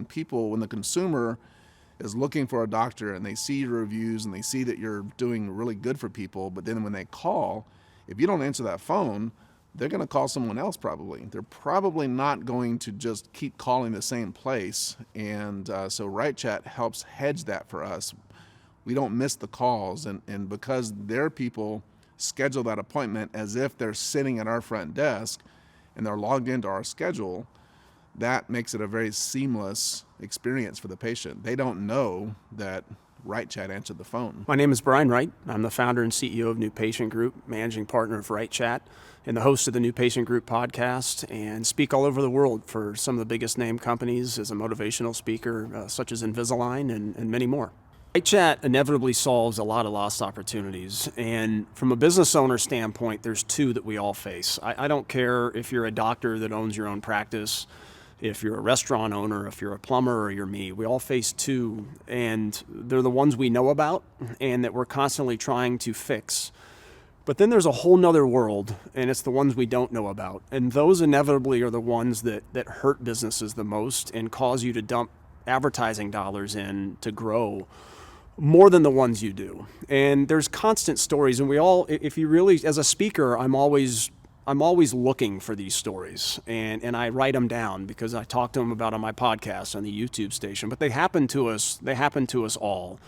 when the consumer is looking for a doctor and they see your reviews and they see that you're doing really good for people, but then when they call, if you don't answer that phone, they're going to call someone else probably. They're probably not going to just keep calling the same place. And so WrightChat helps hedge that for us. We don't miss the calls, and because their people schedule that appointment as if they're sitting at our front desk and they're logged into our schedule, that makes it a very seamless experience for the patient. They don't know that WrightChat answered the phone. My name is Brian Wright. I'm the founder and CEO of New Patient Group, managing partner of WrightChat, and the host of the New Patient Group podcast, and speak all over the world for some of the biggest name companies as a motivational speaker, such as Invisalign and many more. WrightChat inevitably solves a lot of lost opportunities, and from a business owner standpoint, there's two that we all face. I don't care if you're a doctor that owns your own practice, if you're a restaurant owner, if you're a plumber, or you're me. We all face two, and they're the ones we know about and that we're constantly trying to fix. But then there's a whole nother world, and it's the ones we don't know about. And those inevitably are the ones that hurt businesses the most and cause you to dump advertising dollars in to grow more than the ones you do. And there's constant stories, and we all, if you really, as a speaker, I'm always looking for these stories, and I write them down because I talk to them about on my podcast on the YouTube station. But they happen to us all.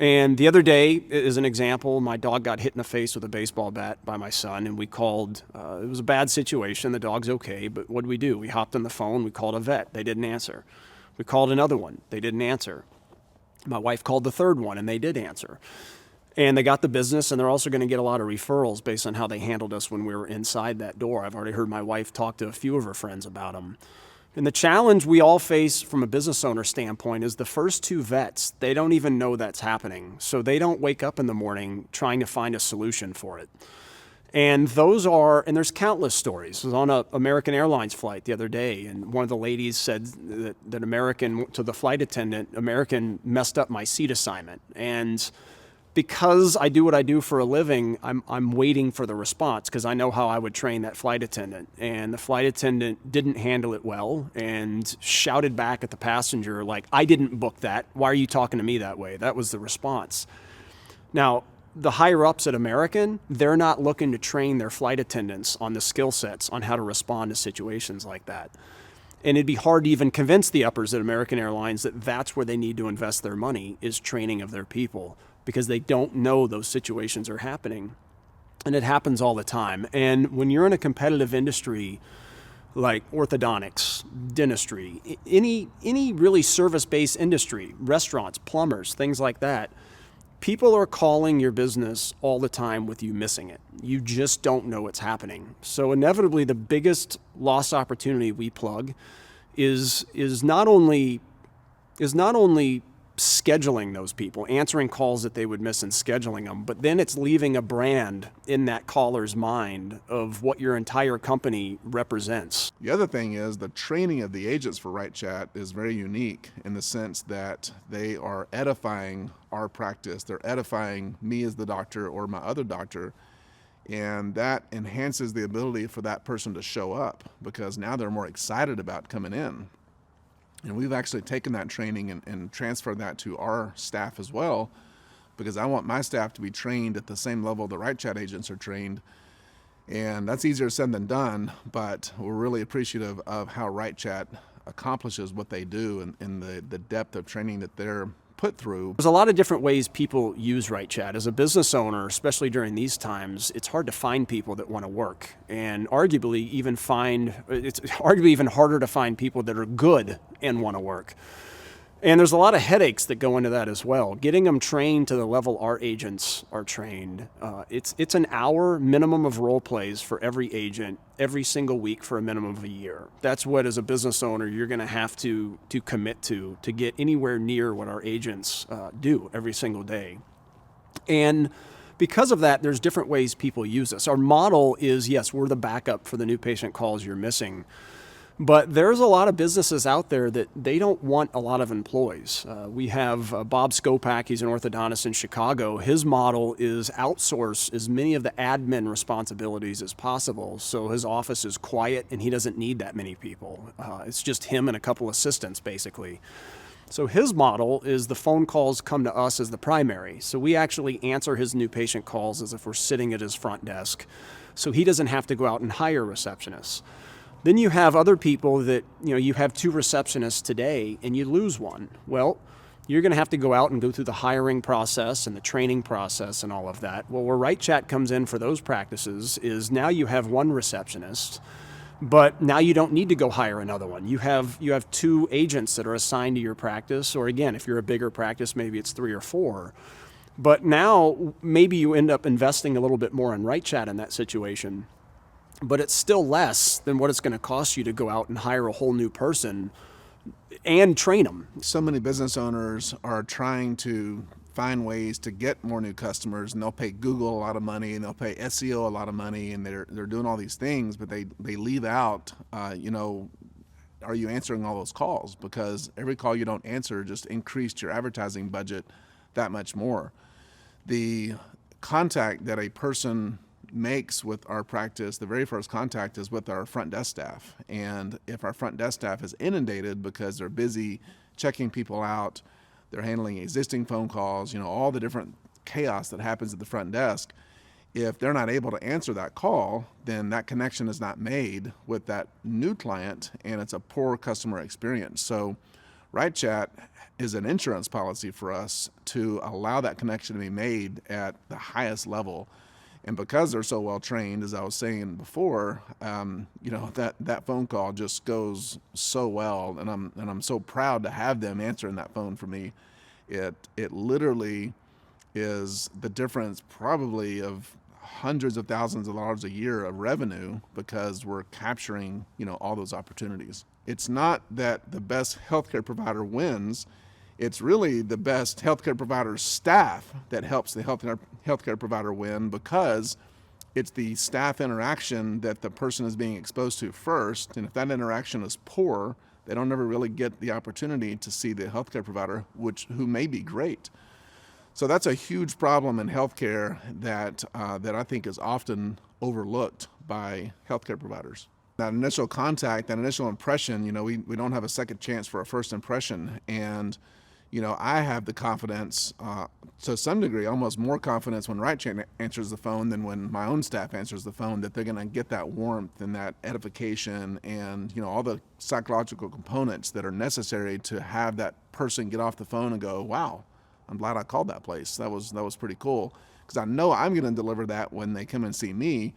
And the other day, as an example, my dog got hit in the face with a baseball bat by my son, and we called. It was a bad situation. The dog's okay, but what do? We hopped on the phone. We called a vet. They didn't answer. We called another one. They didn't answer. My wife called the third one, and they did answer. And they got the business, and they're also going to get a lot of referrals based on how they handled us when we were inside that door. I've already heard my wife talk to a few of her friends about them. And the challenge we all face from a business owner standpoint is the first two vets, they don't even know that's happening. So they don't wake up in the morning trying to find a solution for it. And there's countless stories. I was on an American Airlines flight the other day, and one of the ladies said that American, to the flight attendant, American messed up my seat assignment. And because I do what I do for a living, I'm waiting for the response because I know how I would train that flight attendant. And the flight attendant didn't handle it well and shouted back at the passenger like, "I didn't book that. Why are you talking to me that way?" That was the response. Now, the higher ups at American, they're not looking to train their flight attendants on the skill sets on how to respond to situations like that. And it'd be hard to even convince the uppers at American Airlines that that's where they need to invest their money, is training of their people, because they don't know those situations are happening. And it happens all the time. And when you're in a competitive industry like orthodontics, dentistry, any really service-based industry, restaurants, plumbers, things like that, people are calling your business all the time with you missing it. You just don't know what's happening. So inevitably, the biggest lost opportunity we plug is not only scheduling those people, answering calls that they would miss and scheduling them, but then it's leaving a brand in that caller's mind of what your entire company represents. The other thing is the training of the agents for WrightChat is very unique in the sense that they are edifying our practice. They're edifying me as the doctor or my other doctor, and that enhances the ability for that person to show up because now they're more excited about coming in. And we've actually taken that training and transferred that to our staff as well, because I want my staff to be trained at the same level the WrightChat agents are trained. And that's easier said than done, but we're really appreciative of how WrightChat accomplishes what they do and the depth of training that they're put through. There's a lot of different ways people use WrightChat. As a business owner, especially during these times, it's hard to find people that want to work, and it's arguably even harder to find people that are good and want to work. And there's a lot of headaches that go into that as well. Getting them trained to the level our agents are trained. It's an hour minimum of role plays for every agent every single week for a minimum of a year. That's what, as a business owner, you're going to have to commit to get anywhere near what our agents do every single day. And because of that, there's different ways people use us. Our model is, yes, we're the backup for the new patient calls you're missing. But there's a lot of businesses out there that they don't want a lot of employees. We have Bob Skopak, he's an orthodontist in Chicago. His model is outsource as many of the admin responsibilities as possible. So his office is quiet and he doesn't need that many people. It's just him and a couple assistants basically. So his model is the phone calls come to us as the primary. So we actually answer his new patient calls as if we're sitting at his front desk. So he doesn't have to go out and hire receptionists. Then you have other people that, you have 2 receptionists today and you lose one. Well, you're going to have to go out and go through the hiring process and the training process and all of that. Well, where WrightChat comes in for those practices is now you have 1 receptionist, but now you don't need to go hire another one. You have 2 agents that are assigned to your practice, or again, if you're a bigger practice, maybe it's 3 or 4. But now maybe you end up investing a little bit more in WrightChat in that situation. But it's still less than what it's going to cost you to go out and hire a whole new person and train them. So many business owners are trying to find ways to get more new customers, and they'll pay Google a lot of money and they'll pay SEO a lot of money, and they're doing all these things, but they leave out, are you answering all those calls? Because every call you don't answer just increased your advertising budget that much more. The contact that a person makes with our practice, the very first contact is with our front desk staff. And if our front desk staff is inundated because they're busy checking people out, they're handling existing phone calls, all the different chaos that happens at the front desk, if they're not able to answer that call, then that connection is not made with that new client and it's a poor customer experience. So WrightChat is an insurance policy for us to allow that connection to be made at the highest level. And because they're so well trained, as I was saying before, that phone call just goes so well, and I'm so proud to have them answering that phone for me. It literally is the difference probably of hundreds of thousands of dollars a year of revenue because we're capturing all those opportunities. It's not that the best healthcare provider wins. It's really the best healthcare provider's staff that helps the healthcare provider win, because it's the staff interaction that the person is being exposed to first. And if that interaction is poor, they don't ever really get the opportunity to see the healthcare provider, who may be great. So that's a huge problem in healthcare that I think is often overlooked by healthcare providers. That initial contact, that initial impression, we don't have a second chance for a first impression. And I have the confidence, to some degree, almost more confidence when WrightChat answers the phone than when my own staff answers the phone, that they're going to get that warmth and that edification and all the psychological components that are necessary to have that person get off the phone and go, wow, I'm glad I called that place. That was pretty cool, because I know I'm going to deliver that when they come and see me.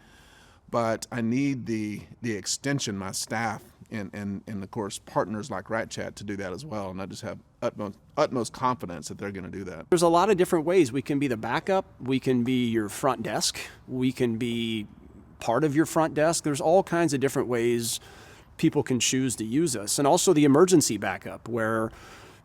But I need the extension, my staff, and of course partners like WrightChat to do that as well. And I just have utmost confidence that they're going to do that. There's a lot of different ways. We can be the backup. We can be your front desk. We can be part of your front desk. There's all kinds of different ways people can choose to use us. And also the emergency backup, where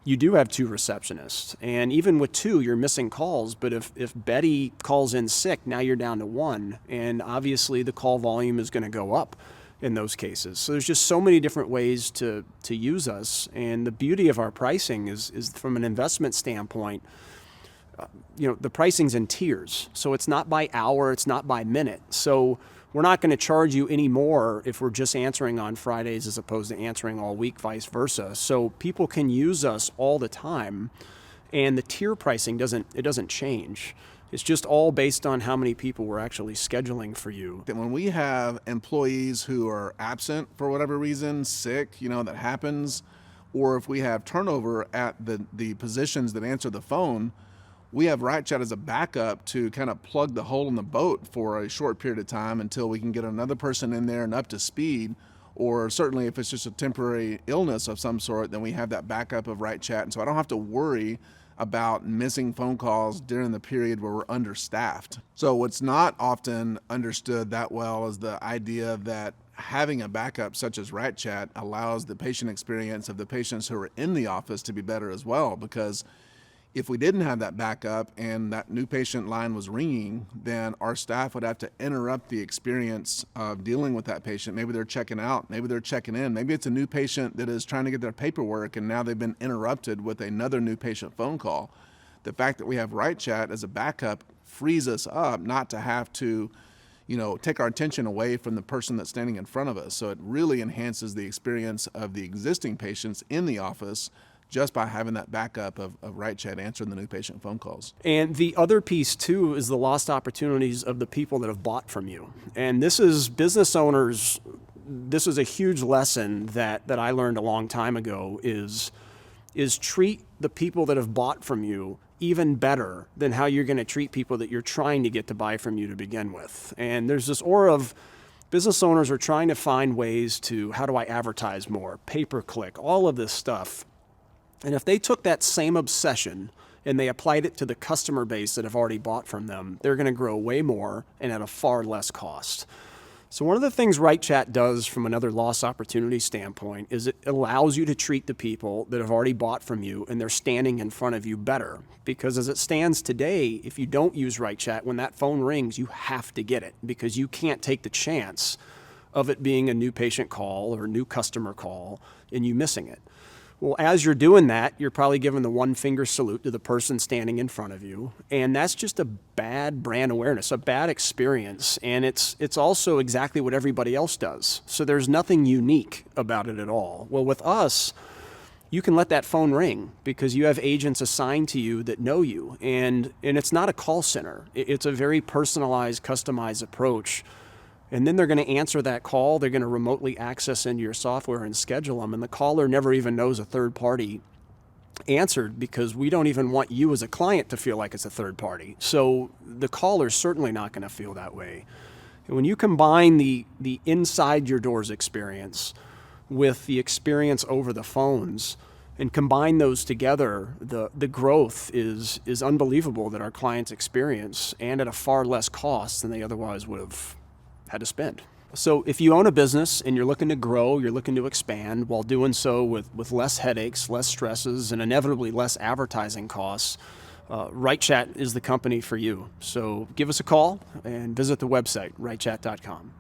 you do have 2 receptionists. And even with 2, you're missing calls. But if Betty calls in sick, now you're down to 1. And obviously the call volume is going to go up in those cases. So there's just so many different ways to use us. And the beauty of our pricing is from an investment standpoint, the pricing's in tiers. So it's not by hour, it's not by minute. So we're not going to charge you any more if we're just answering on Fridays as opposed to answering all week, vice versa. So people can use us all the time, and the tier pricing doesn't change. It's just all based on how many people we're actually scheduling for you. When we have employees who are absent for whatever reason, sick, that happens, or if we have turnover at the positions that answer the phone, we have WrightChat as a backup to kind of plug the hole in the boat for a short period of time until we can get another person in there and up to speed. Or certainly if it's just a temporary illness of some sort, then we have that backup of WrightChat. And so I don't have to worry about missing phone calls during the period where we're understaffed. So what's not often understood that well is the idea that having a backup such as WrightChat allows the patient experience of the patients who are in the office to be better as well, because If we didn't have that backup and that new patient line was ringing, then our staff would have to interrupt the experience of dealing with that patient. Maybe they're checking out, maybe they're checking in, maybe it's a new patient that is trying to get their paperwork and now they've been interrupted with another new patient phone call. The fact that we have WrightChat as a backup frees us up not to have to take our attention away from the person that's standing in front of us. So it really enhances the experience of the existing patients in the office just by having that backup of WrightChat answering the new patient phone calls. And the other piece too is the lost opportunities of the people that have bought from you. And this is business owners, this is a huge lesson that I learned a long time ago is treat the people that have bought from you even better than how you're going to treat people that you're trying to get to buy from you to begin with. And there's this aura of business owners are trying to find ways to, how do I advertise more, pay-per-click, all of this stuff. And if they took that same obsession and they applied it to the customer base that have already bought from them, they're going to grow way more and at a far less cost. So one of the things WrightChat does from another loss opportunity standpoint is it allows you to treat the people that have already bought from you and they're standing in front of you better. Because as it stands today, if you don't use WrightChat, when that phone rings, you have to get it because you can't take the chance of it being a new patient call or a new customer call and you missing it. Well, as you're doing that, you're probably giving the one finger salute to the person standing in front of you. And that's just a bad brand awareness, a bad experience. And it's also exactly what everybody else does. So there's nothing unique about it at all. Well, with us, you can let that phone ring because you have agents assigned to you that know you. And it's not a call center. It's a very personalized, customized approach. And then they're going to answer that call. They're going to remotely access into your software and schedule them. And the caller never even knows a third party answered because we don't even want you as a client to feel like it's a third party. So the caller's certainly not going to feel that way. And when you combine the inside your doors experience with the experience over the phones and combine those together, the growth is unbelievable that our clients experience and at a far less cost than they otherwise would have had to spend. So if you own a business and you're looking to grow, you're looking to expand while doing so with less headaches, less stresses, and inevitably less advertising costs, WrightChat is the company for you. So give us a call and visit the website, WrightChat.com.